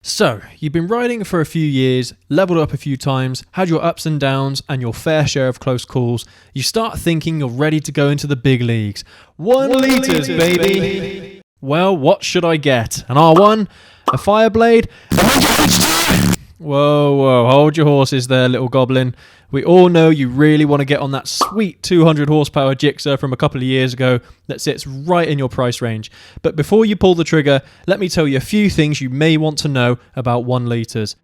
So, you've been riding for a few years, leveled up a few times, had your ups and downs, and your fair share of close calls. You start thinking you're ready to go into the big leagues. 1 litres, baby! Well, what should I get? An R1? A Fireblade? Whoa, hold your horses there, little goblin. We all know you really want to get on that sweet 200 horsepower Gixxer from a couple of years ago that sits right in your price range. But before you pull the trigger, let me tell you a few things you may want to know about 1 litres.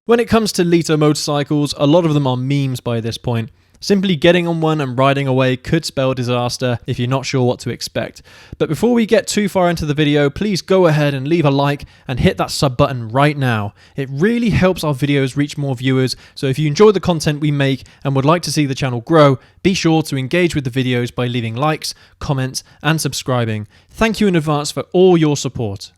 When it comes to Litre motorcycles, a lot of them are memes by this point. Simply getting on one and riding away could spell disaster if you're not sure what to expect. But before we get too far into the video, please go ahead and leave a like and hit that sub button right now. It really helps our videos reach more viewers, so if you enjoy the content we make and would like to see the channel grow, be sure to engage with the videos by leaving likes, comments and subscribing. Thank you in advance for all your support.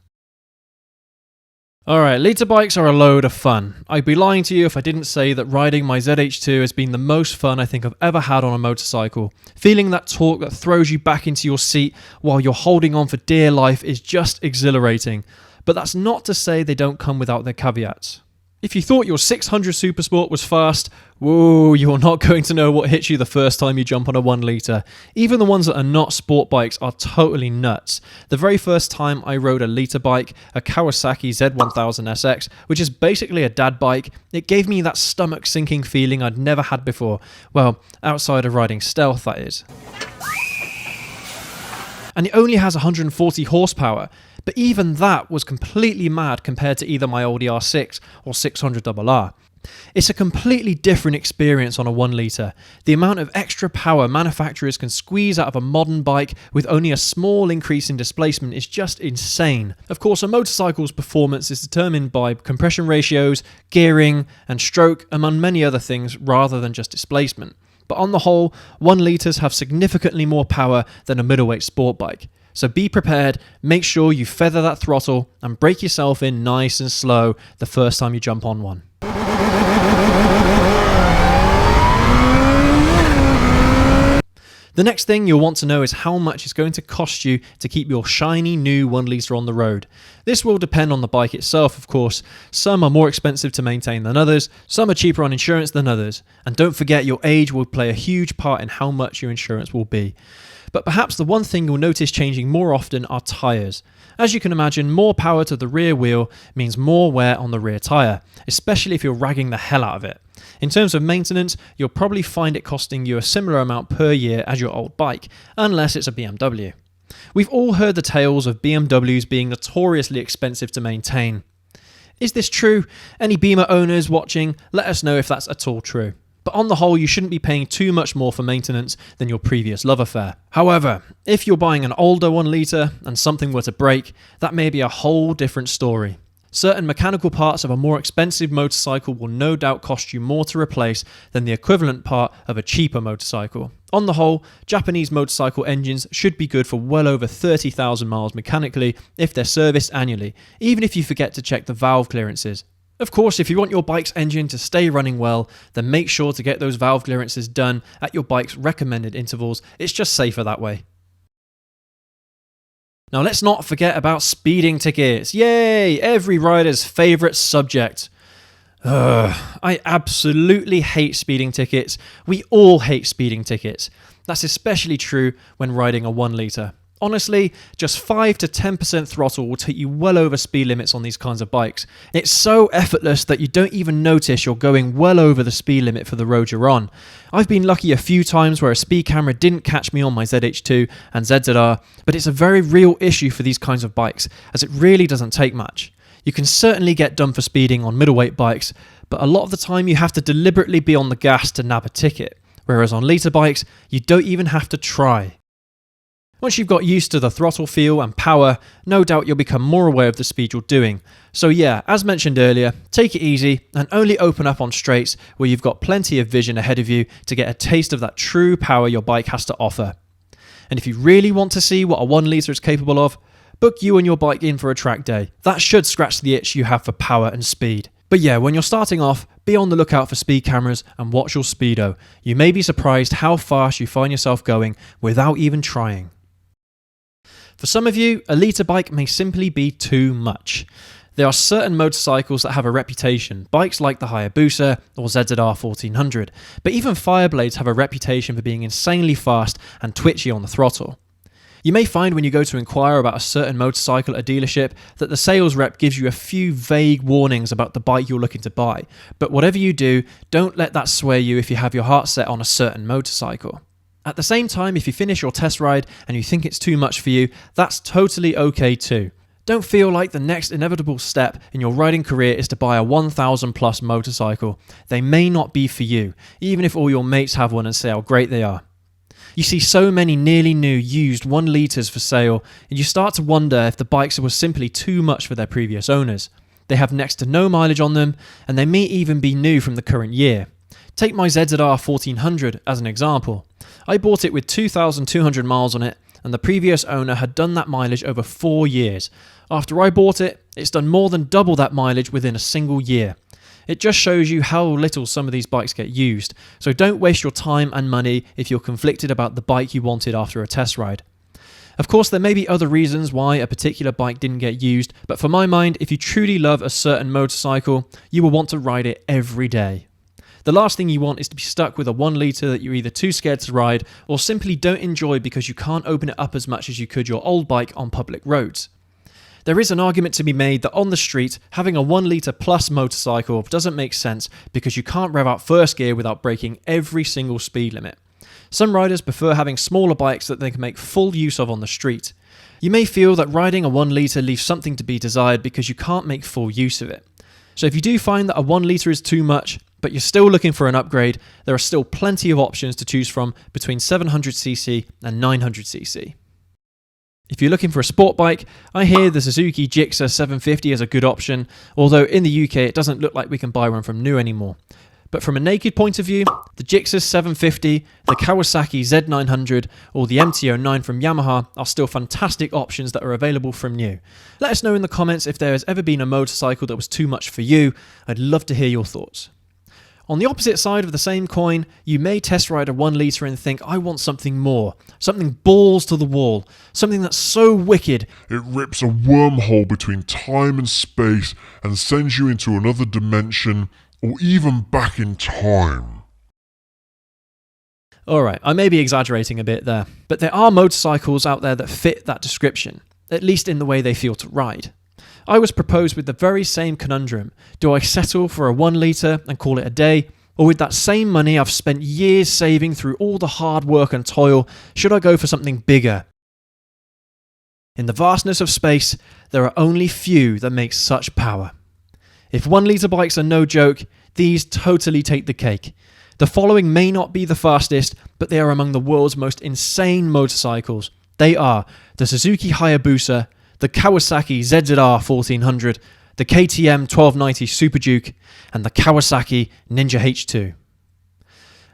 Alright, Litre bikes are a load of fun. I'd be lying to you if I didn't say that riding my ZH2 has been the most fun I think I've ever had on a motorcycle. Feeling that torque that throws you back into your seat while you're holding on for dear life is just exhilarating. But that's not to say they don't come without their caveats. If you thought your 600 Supersport was fast, whoa, you're not going to know what hits you the first time you jump on a 1 litre. Even the ones that are not sport bikes are totally nuts. The very first time I rode a Litre bike, a Kawasaki Z1000SX, which is basically a dad bike, it gave me that stomach sinking feeling I'd never had before. Well, outside of riding stealth, that is. And it only has 140 horsepower, but even that was completely mad compared to either my old ER6 or 600RR. It's a completely different experience on a 1 litre. The amount of extra power manufacturers can squeeze out of a modern bike with only a small increase in displacement is just insane. Of course, a motorcycle's performance is determined by compression ratios, gearing, and stroke, among many other things, rather than just displacement. But on the whole, 1 litres have significantly more power than a middleweight sport bike. So be prepared, make sure you feather that throttle and break yourself in nice and slow the first time you jump on one. The next thing you'll want to know is how much it's going to cost you to keep your shiny new 1 litre on the road. This will depend on the bike itself, of course. Some are more expensive to maintain than others, some are cheaper on insurance than others, and don't forget your age will play a huge part in how much your insurance will be. But perhaps the one thing you'll notice changing more often are tyres. As you can imagine, more power to the rear wheel means more wear on the rear tyre, especially if you're ragging the hell out of it. In terms of maintenance, you'll probably find it costing you a similar amount per year as your old bike, unless it's a BMW. We've all heard the tales of BMWs being notoriously expensive to maintain. Is this true? Any Beamer owners watching, let us know if that's at all true. But on the whole, you shouldn't be paying too much more for maintenance than your previous love affair. However, if you're buying an older 1 litre and something were to break, that may be a whole different story. Certain mechanical parts of a more expensive motorcycle will no doubt cost you more to replace than the equivalent part of a cheaper motorcycle. On the whole, Japanese motorcycle engines should be good for well over 30,000 miles mechanically if they're serviced annually, even if you forget to check the valve clearances. Of course, if you want your bike's engine to stay running well, then make sure to get those valve clearances done at your bike's recommended intervals. It's just safer that way. Now let's not forget about speeding tickets. Yay! Every rider's favourite subject. I absolutely hate speeding tickets. We all hate speeding tickets. That's especially true when riding a 1 litre. Honestly, just 5 to 10% throttle will take you well over speed limits on these kinds of bikes. It's so effortless that you don't even notice you're going well over the speed limit for the road you're on. I've been lucky a few times where a speed camera didn't catch me on my ZH2 and ZZR, but it's a very real issue for these kinds of bikes, as it really doesn't take much. You can certainly get done for speeding on middleweight bikes, but a lot of the time you have to deliberately be on the gas to nab a ticket, whereas on Litre bikes, you don't even have to try. Once you've got used to the throttle feel and power, no doubt you'll become more aware of the speed you're doing. So yeah, as mentioned earlier, take it easy and only open up on straights where you've got plenty of vision ahead of you to get a taste of that true power your bike has to offer. And if you really want to see what a 1 litre is capable of, book you and your bike in for a track day. That should scratch the itch you have for power and speed. But yeah, when you're starting off, be on the lookout for speed cameras and watch your speedo. You may be surprised how fast you find yourself going without even trying. For some of you, a Litre bike may simply be too much. There are certain motorcycles that have a reputation, bikes like the Hayabusa or ZZR 1400, but even Fireblades have a reputation for being insanely fast and twitchy on the throttle. You may find when you go to inquire about a certain motorcycle at a dealership that the sales rep gives you a few vague warnings about the bike you're looking to buy, but whatever you do, don't let that sway you if you have your heart set on a certain motorcycle. At the same time, if you finish your test ride and you think it's too much for you, that's totally okay too. Don't feel like the next inevitable step in your riding career is to buy a 1,000 plus motorcycle. They may not be for you, even if all your mates have one and say how great they are. You see so many nearly new used 1 litres for sale, and you start to wonder if the bikes were simply too much for their previous owners. They have next to no mileage on them, and they may even be new from the current year. Take my ZZR 1400 as an example. I bought it with 2,200 miles on it, and the previous owner had done that mileage over 4 years. After I bought it, it's done more than double that mileage within a single year. It just shows you how little some of these bikes get used, so don't waste your time and money if you're conflicted about the bike you wanted after a test ride. Of course, there may be other reasons why a particular bike didn't get used, but for my mind, if you truly love a certain motorcycle, you will want to ride it every day. The last thing you want is to be stuck with a 1 litre that you're either too scared to ride or simply don't enjoy because you can't open it up as much as you could your old bike on public roads. There is an argument to be made that on the street, having a 1 litre plus motorcycle doesn't make sense because you can't rev out first gear without breaking every single speed limit. Some riders prefer having smaller bikes that they can make full use of on the street. You may feel that riding a 1 litre leaves something to be desired because you can't make full use of it. So if you do find that a 1 litre is too much, but you're still looking for an upgrade, there are still plenty of options to choose from between 700cc and 900cc. If you're looking for a sport bike, I hear the Suzuki Gixxer 750 is a good option, although in the UK it doesn't look like we can buy one from new anymore. But from a naked point of view, the Gixxer 750, the Kawasaki Z900 or the MT-09 from Yamaha are still fantastic options that are available from new. Let us know in the comments if there has ever been a motorcycle that was too much for you. I'd love to hear your thoughts. On the opposite side of the same coin, you may test ride a 1 litre and think, I want something more, something balls to the wall, something that's so wicked it rips a wormhole between time and space and sends you into another dimension or even back in time. Alright, I may be exaggerating a bit there, but there are motorcycles out there that fit that description, at least in the way they feel to ride. I was proposed with the very same conundrum. Do I settle for a 1 litre and call it a day? Or with that same money I've spent years saving through all the hard work and toil, should I go for something bigger? In the vastness of space, there are only few that make such power. If 1 litre bikes are no joke, these totally take the cake. The following may not be the fastest, but they are among the world's most insane motorcycles. They are the Suzuki Hayabusa, the Kawasaki ZZR 1400, the KTM 1290 Super Duke, and the Kawasaki Ninja H2.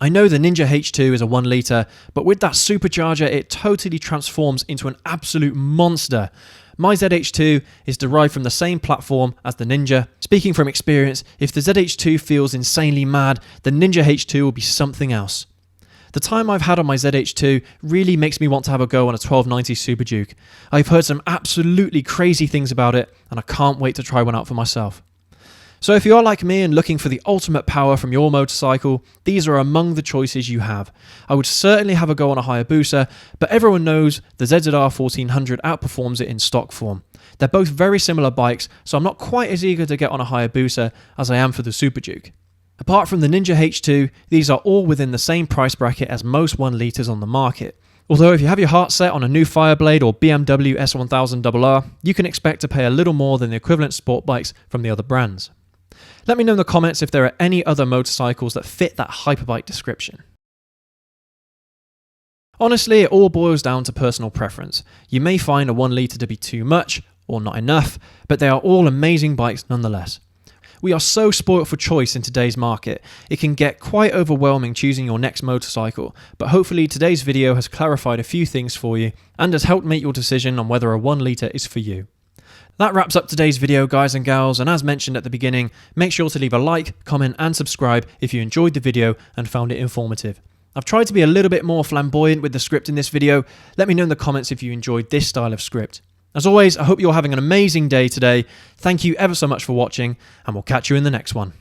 I know the Ninja H2 is a 1 litre, but with that supercharger it totally transforms into an absolute monster. My ZH2 is derived from the same platform as the Ninja. Speaking from experience, if the ZH2 feels insanely mad, the Ninja H2 will be something else. The time I've had on my ZH2 really makes me want to have a go on a 1290 Super Duke. I've heard some absolutely crazy things about it, and I can't wait to try one out for myself. So if you are like me and looking for the ultimate power from your motorcycle, these are among the choices you have. I would certainly have a go on a Hayabusa, but everyone knows the ZZR 1400 outperforms it in stock form. They're both very similar bikes, so I'm not quite as eager to get on a Hayabusa as I am for the Super Duke. Apart from the Ninja H2, these are all within the same price bracket as most 1 litres on the market. Although if you have your heart set on a new Fireblade or BMW S1000RR, you can expect to pay a little more than the equivalent sport bikes from the other brands. Let me know in the comments if there are any other motorcycles that fit that hyperbike description. Honestly, it all boils down to personal preference. You may find a 1 litre to be too much or not enough, but they are all amazing bikes nonetheless. We are so spoilt for choice in today's market, it can get quite overwhelming choosing your next motorcycle, but hopefully today's video has clarified a few things for you and has helped make your decision on whether a 1 litre is for you. That wraps up today's video, guys and gals, and as mentioned at the beginning, make sure to leave a like, comment and subscribe if you enjoyed the video and found it informative. I've tried to be a little bit more flamboyant with the script in this video. Let me know in the comments if you enjoyed this style of script. As always, I hope you're having an amazing day today. Thank you ever so much for watching, and we'll catch you in the next one.